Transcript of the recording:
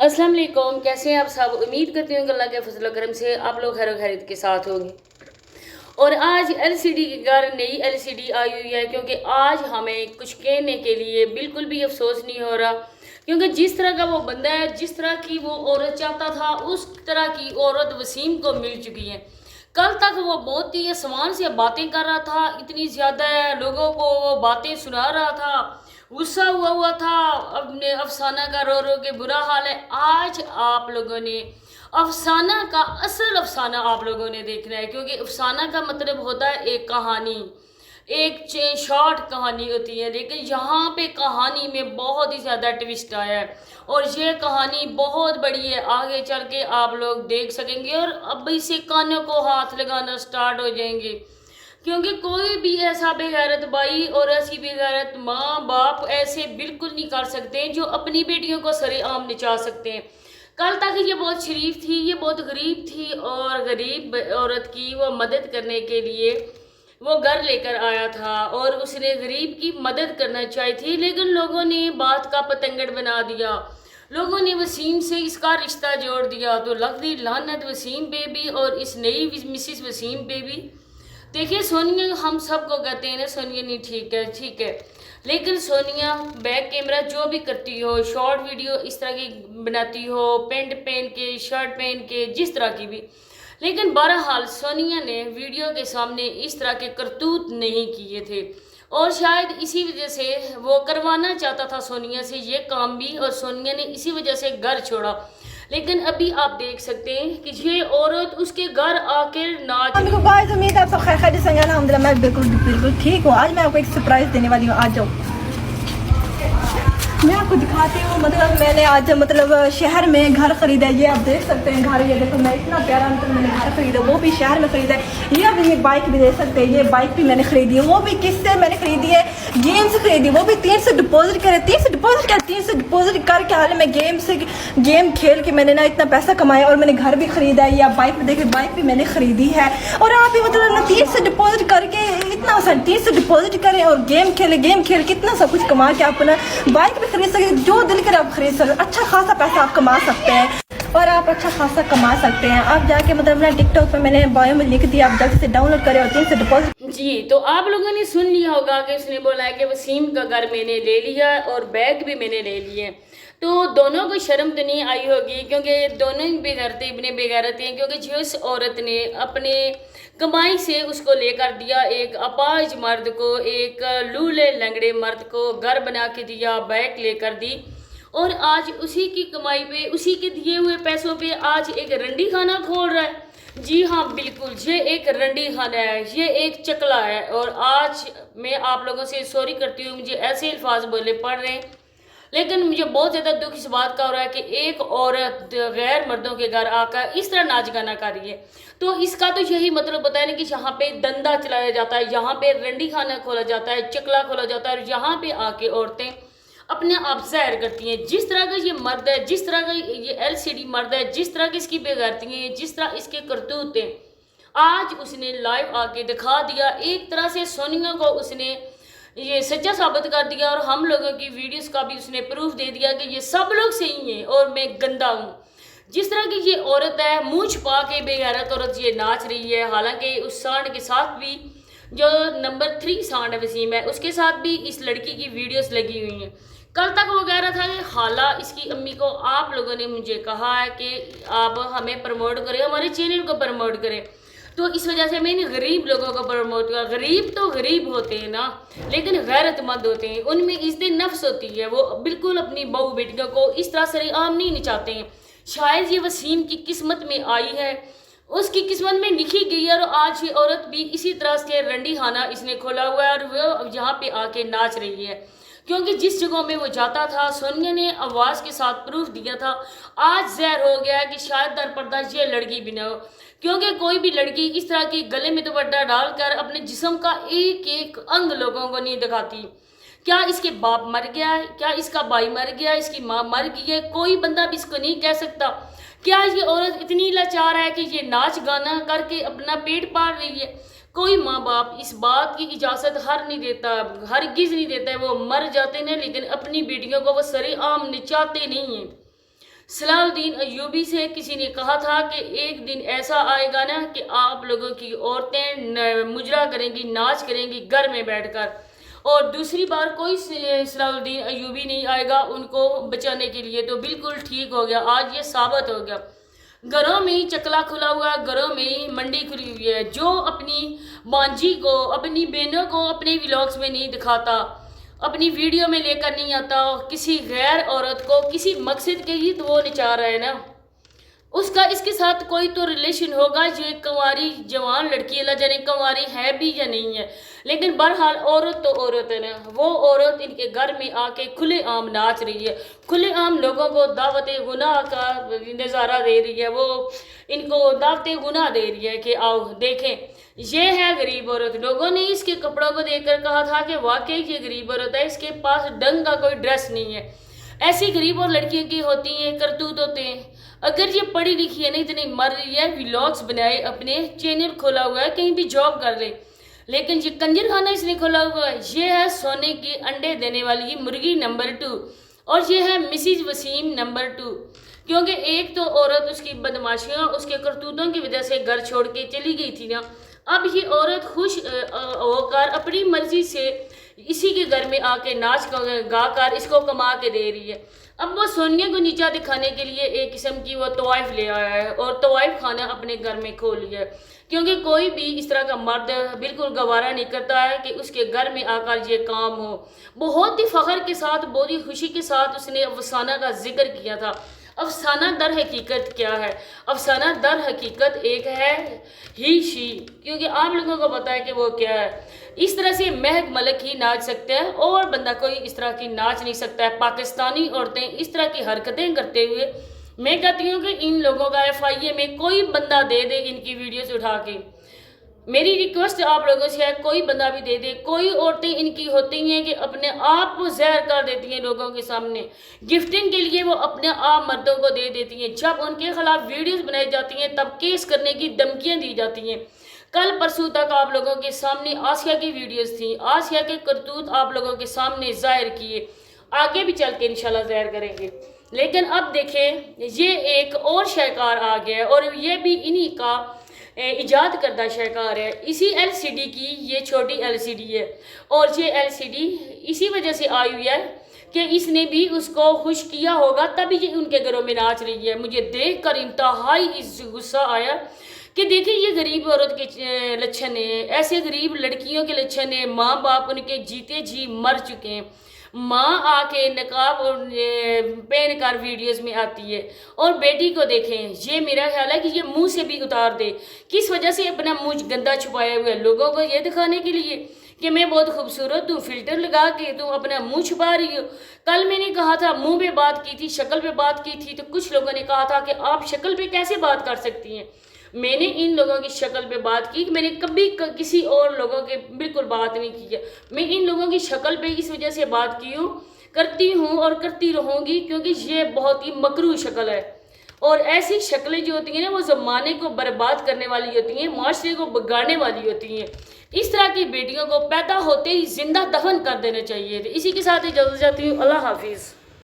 अस्सलाम वालेकुम, कैसे हैं आप सब। उम्मीद करती हूँ कि अल्लाह के फजल और करम से आप लोग खैर व खैरियत के साथ होंगे। और आज एलसीडी के घर नई एलसीडी आई हुई है, क्योंकि आज हमें कुछ कहने के लिए बिल्कुल भी अफसोस नहीं हो रहा, क्योंकि जिस तरह का वो बंदा है, जिस तरह की वो औरत चाहता था, उस तरह की औरत वसीम को मिल चुकी है। कल तक वो बहुत ही आसान से बातें कर रहा था, इतनी ज़्यादा लोगों को वो बातें सुना रहा था, गुस्सा हुआ था, अपने अफसाना का रो रो के बुरा हाल है। आज आप लोगों ने अफसाना का असल अफसाना आप लोगों ने देखना है, क्योंकि अफसाना का मतलब होता है एक कहानी, एक शॉर्ट कहानी होती है, लेकिन यहाँ पे कहानी में बहुत ही ज़्यादा ट्विस्ट आया है और ये कहानी बहुत बड़ी है। आगे चल के आप लोग देख सकेंगे और अब इसे कानों को हाथ लगाना स्टार्ट हो जाएंगे, क्योंकि कोई भी ऐसा बेगैरत भाई और ऐसी बेगैरत माँ बाप ऐसे बिल्कुल नहीं कर सकते जो अपनी बेटियों को सरेआम नचा सकते हैं। कल तक ये बहुत शरीफ थी, ये बहुत गरीब थी, और गरीब औरत की वो मदद करने के लिए वो घर लेकर आया था और उसने गरीब की मदद करना चाहिए थी, लेकिन लोगों ने बात का पतंगड़ बना दिया। लोगों ने वसीम से इसका रिश्ता जोड़ दिया, तो लग दी लानत वसीम बेबी और इस नई मिसिस वसीम बेबी। देखिए सोनिया, हम सबको कहते हैं ना सोनिया नहीं ठीक है, लेकिन सोनिया बैक कैमरा जो भी करती हो, शॉर्ट वीडियो इस तरह की बनाती हो, पेंट पहन के, शर्ट पहन के, जिस तरह की भी, लेकिन बहरहाल सोनिया ने वीडियो के सामने इस तरह के करतूत नहीं किए थे और शायद इसी वजह से वो करवाना चाहता था सोनिया से ये काम भी, और सोनिया ने इसी वजह से घर छोड़ा। लेकिन अभी आप देख सकते हैं कि ये औरत उसके घर आकर नाच रही है। गाइस, उम्मीद है आप सब खैर से होंगे। अल्हम्दुलिल्लाह मैं बिल्कुल ठीक हूँ। आज मैं आपको एक सरप्राइज देने वाली हूँ। आ जाओ, मैं आपको दिखाती हूँ। मतलब मैंने आज शहर में घर खरीदा है। ये आप देख सकते हैं घर, ये देखो मैं इतना प्यारा मैंने घर खरीदा, वो भी शहर में खरीदा है। ये अभी ये बाइक भी देख सकते हैं, ये बाइक भी मैंने खरीदी है। वो भी किससे मैंने खरीदी है? गेम से खरीदी, वो भी 300 डिपॉजिट करे, 300 डिपॉजिट करके हाल में गेम खेल के मैंने ना इतना पैसा कमाया और मैंने घर भी खरीदा है। या बाइक में देखिए, बाइक भी मैंने खरीदी है। और आप भी ना 300 डिपॉजिट करके इतना आसान, 300 डिपॉजिट करें और गेम खेल कितना सब कुछ कमा के आप ना बाइक भी खरीद सकते, जो दिल करे आप खरीद सकते, अच्छा खासा पैसा आप कमा सकते हैं। और आप अच्छा खासा कमा सकते हैं। आप जाके अपना टिकटॉक पे मैंने बायो में लिख दिया, आप जल्द से डाउनलोड करें और 300 डिपॉजिट। जी, तो आप लोगों ने सुन लिया होगा कि उसने बोला है कि वसीम का घर मैंने ले लिया और बैग भी मैंने ले लिए। तो दोनों को शर्म तो नहीं आई होगी, क्योंकि दोनों ही बेगैरत हैं, क्योंकि जिस औरत ने अपने कमाई से उसको लेकर दिया, एक अपाहिज मर्द को, एक लूले लंगड़े मर्द को घर बना के दिया, बैग लेकर दी, और आज उसी की कमाई पे, उसी के दिए हुए पैसों पे आज एक रंडी खाना खोल रहा है। जी हाँ, बिल्कुल, ये एक रंडी खाना है, ये एक चकला है। और आज मैं आप लोगों से सॉरी करती हूँ, मुझे ऐसे अल्फाज बोले पड़ रहे हैं, लेकिन मुझे बहुत ज़्यादा दुख इस बात का हो रहा है कि एक औरत गैर मर्दों के घर आकर इस तरह नाच गाना कर रही है। तो इसका तो यही मतलब बताया ना कि यहाँ पे धंधा चलाया जाता है, यहाँ पे रंडी खाना खोला जाता है, चकला खोला जाता है, और यहाँ पे आके औरतें अपने आप ज़ाहिर करती हैं। जिस तरह का ये मर्द है, जिस तरह का ये एलसीडी मर्द है, जिस तरह की इसकी बेगैरती है, जिस तरह इसके करतूत हैं, आज उसने लाइव आके दिखा दिया। एक तरह से सोनिया को उसने ये सच्चा साबित कर दिया, और हम लोगों की वीडियोस का भी उसने प्रूफ दे दिया कि ये सब लोग सही हैं और मैं गंदा हूँ। जिस तरह की ये औरत है, मुँह छुपा के बेगैरत औरत ये नाच रही है, हालांकि उस सांड के साथ भी, जो नंबर 3 सांड वसीम है, उसके साथ भी इस लड़की की वीडियोस लगी हुई हैं। कल तक वो कह रहा था कि खाला, इसकी अम्मी को आप लोगों ने मुझे कहा है कि आप हमें प्रमोट करें, हमारे चैनल को प्रमोट करें, तो इस वजह से मैंने गरीब लोगों को प्रमोट किया। गरीब तो गरीब होते हैं ना, लेकिन गैरतमंद होते हैं, उनमें इज्जत नफ्स होती है, वो बिल्कुल अपनी बहू बेटियों को इस तरह सरेआम नहीं नचाते हैं। शायद ये वसीम की किस्मत में आई है, उसकी किस्मत में लिखी गई है, और आज ये औरत भी इसी तरह से रंडी खाना इसने खोला हुआ है और वो यहाँ पे आके नाच रही है। क्योंकि जिस जगह में वो जाता था, सोनिया ने आवाज़ के साथ प्रूफ दिया था, आज ज़ाहिर हो गया है कि शायद दरपर्दा ये लड़की भी ना हो, क्योंकि कोई भी लड़की इस तरह की गले में दुपट्टा डालकर अपने जिस्म का एक एक अंग लोगों को नहीं दिखाती। क्या इसके बाप मर गया है? क्या इसका भाई मर गया है? इसकी माँ मर गई है? कोई बंदा भी इसको नहीं कह सकता। क्या ये औरत इतनी लाचार है कि ये नाच गाना करके अपना पेट पाल रही है? कोई माँ बाप इस बात की इजाज़त हरगिज़ नहीं देता है। वो मर जाते हैं, लेकिन अपनी बेटियों को वो सरेआम नचाते नहीं हैं। صلاح الدین ایوبی سے کسی نے کہا تھا کہ ایک دن ایسا آئے گا نا کہ آپ لوگوں کی عورتیں مجرا کریں گی، ناچ کریں گی گھر میں بیٹھ کر، اور دوسری بار کوئی صلاح الدین ایوبی نہیں آئے گا ان کو بچانے کے لیے۔ تو بالکل ٹھیک ہو گیا، آج یہ ثابت ہو گیا۔ گھروں میں چکلا کھلا ہوا ہے، گھروں میں منڈی کھلی ہوئی ہے۔ جو اپنی مانجی کو، اپنی بہنوں کو اپنے ولاگز میں نہیں دکھاتا، اپنی ویڈیو میں لے کر نہیں آتا، کسی غیر عورت کو کسی مقصد کے لیے تو وہ نچا رہا ہے نا، اس کا اس کے ساتھ کوئی تو ریلیشن ہوگا۔ جو ایک کنواری جوان لڑکی، اللہ جانے کنواری ہے بھی یا نہیں ہے، لیکن بہرحال عورت تو عورت ہے نا۔ وہ عورت ان کے گھر میں آ کے کھلے عام ناچ رہی ہے، کھلے عام لوگوں کو دعوت گناہ کا نظارہ دے رہی ہے، وہ ان کو دعوت گناہ دے رہی ہے کہ آؤ دیکھیں یہ ہے غریب عورت۔ لوگوں نے اس کے کپڑوں کو دیکھ کر کہا تھا کہ واقعی یہ غریب عورت ہے، اس کے پاس ڈنگ کا کوئی ڈریس نہیں ہے۔ ایسی غریب اور لڑکیوں کی ہوتی ہیں، کرتوت ہوتے ہیں۔ اگر یہ پڑھی لکھی ہے نہیں اتنی مر رہی ہے، ولاگز بنائے، اپنے چینل کھولا ہوا ہے، کہیں بھی جاب کر لے، لیکن یہ کنجر خانہ اس نے کھولا ہوا ہے۔ یہ ہے سونے کی انڈے دینے والی مرغی نمبر 2، اور یہ ہے مسز وسیم نمبر 2، کیونکہ ایک تو عورت اس کی بدماشیاں، اس کے کرتوتوں کی وجہ سے گھر چھوڑ کے چلی گئی تھی نا، اب یہ عورت خوش ہو کر اپنی مرضی سے اسی کے گھر میں آ کے ناچ گا کر اس کو کما کے دے رہی ہے۔ اب وہ سونیا کو نیچا دکھانے کے لیے ایک قسم کی وہ طوائف لے آیا ہے، اور طوائف خانہ اپنے گھر میں کھول لیا ہے، کیونکہ کوئی بھی اس طرح کا مرد بالکل گوارا نہیں کرتا ہے کہ اس کے گھر میں آ کر یہ کام ہو۔ بہت ہی فخر کے ساتھ، بہت ہی خوشی کے ساتھ اس نے افسانہ کا ذکر کیا تھا۔ افسانہ در حقیقت کیا ہے؟ افسانہ در حقیقت ایک ہے ہی شی، کیونکہ آپ لوگوں کو پتا ہے کہ وہ کیا ہے۔ اس طرح سے مہک ملک ہی ناچ سکتے ہیں، اور بندہ کوئی اس طرح کی ناچ نہیں سکتا ہے۔ پاکستانی عورتیں اس طرح کی حرکتیں کرتے ہوئے، میں کہتی ہوں کہ ان لوگوں کا FIA میں کوئی بندہ دے دے ان کی ویڈیوز اٹھا کے۔ میری ریکویسٹ آپ لوگوں سے ہے، کوئی بندہ بھی دے دے۔ کوئی عورتیں ان کی ہوتی ہیں کہ اپنے آپ کو زہر کر دیتی ہیں لوگوں کے سامنے، گفٹنگ کے لیے وہ اپنے آپ مردوں کو دے دیتی ہیں۔ جب ان کے خلاف ویڈیوز بنائی جاتی ہیں تب کیس کرنے کی دھمکیاں دی جاتی ہیں۔ کل پرسوں تک آپ لوگوں کے سامنے آسیہ کی ویڈیوز تھیں، آسیہ کے کرتوت آپ لوگوں کے سامنے ظاہر کیے، آگے بھی چل کے انشاءاللہ ظاہر کریں گے۔ لیکن اب دیکھیں یہ ایک اور شہکار آ گیا ہے، اور یہ بھی انہی کا ایجاد کردہ شہکار ہے۔ اسی LCD کی یہ چھوٹی LCD ہے، اور یہ LCD اسی وجہ سے آئی ہوئی ہے کہ اس نے بھی اس کو خوش کیا ہوگا، تبھی یہ ان کے گھروں میں ناچ رہی ہے۔ مجھے دیکھ کر انتہائی غصہ آیا کہ دیکھیں یہ غریب عورت کے لچھن ہیں، ایسے غریب لڑکیوں کے لچھن ہیں۔ ماں باپ ان کے جیتے جی مر چکے ہیں، ماں آ کے نقاب پہن کر ویڈیوز میں آتی ہے، اور بیٹی کو دیکھیں، یہ میرا خیال ہے کہ یہ منہ سے بھی اتار دے۔ کس وجہ سے اپنا منہ گندا چھپایا ہوا ہے؟ لوگوں کو یہ دکھانے کے لیے کہ میں بہت خوبصورت ہوں، فلٹر لگا کے تم اپنا منہ چھپا رہی ہو۔ کل میں نے کہا تھا منہ پہ بات کی تھی، شکل پہ بات کی تھی، تو کچھ لوگوں نے کہا تھا کہ آپ شکل پہ کیسے بات کر سکتی ہیں۔ میں نے ان لوگوں کی شکل پہ بات کی کہ میں نے کبھی کسی اور لوگوں کے بالکل بات نہیں کی ہے۔ میں ان لوگوں کی شکل پہ اس وجہ سے بات کی ہوں، کرتی ہوں اور کرتی رہوں گی، کیونکہ یہ بہت ہی مکروہ شکل ہے، اور ایسی شکلیں جو ہوتی ہیں نا وہ زمانے کو برباد کرنے والی ہوتی ہیں، معاشرے کو بگاڑنے والی ہوتی ہیں۔ اس طرح کی بیٹیوں کو پیدا ہوتے ہی زندہ دفن کر دینا چاہیے۔ اسی کے ساتھ اجازت چاہتی ہوں، اللہ حافظ۔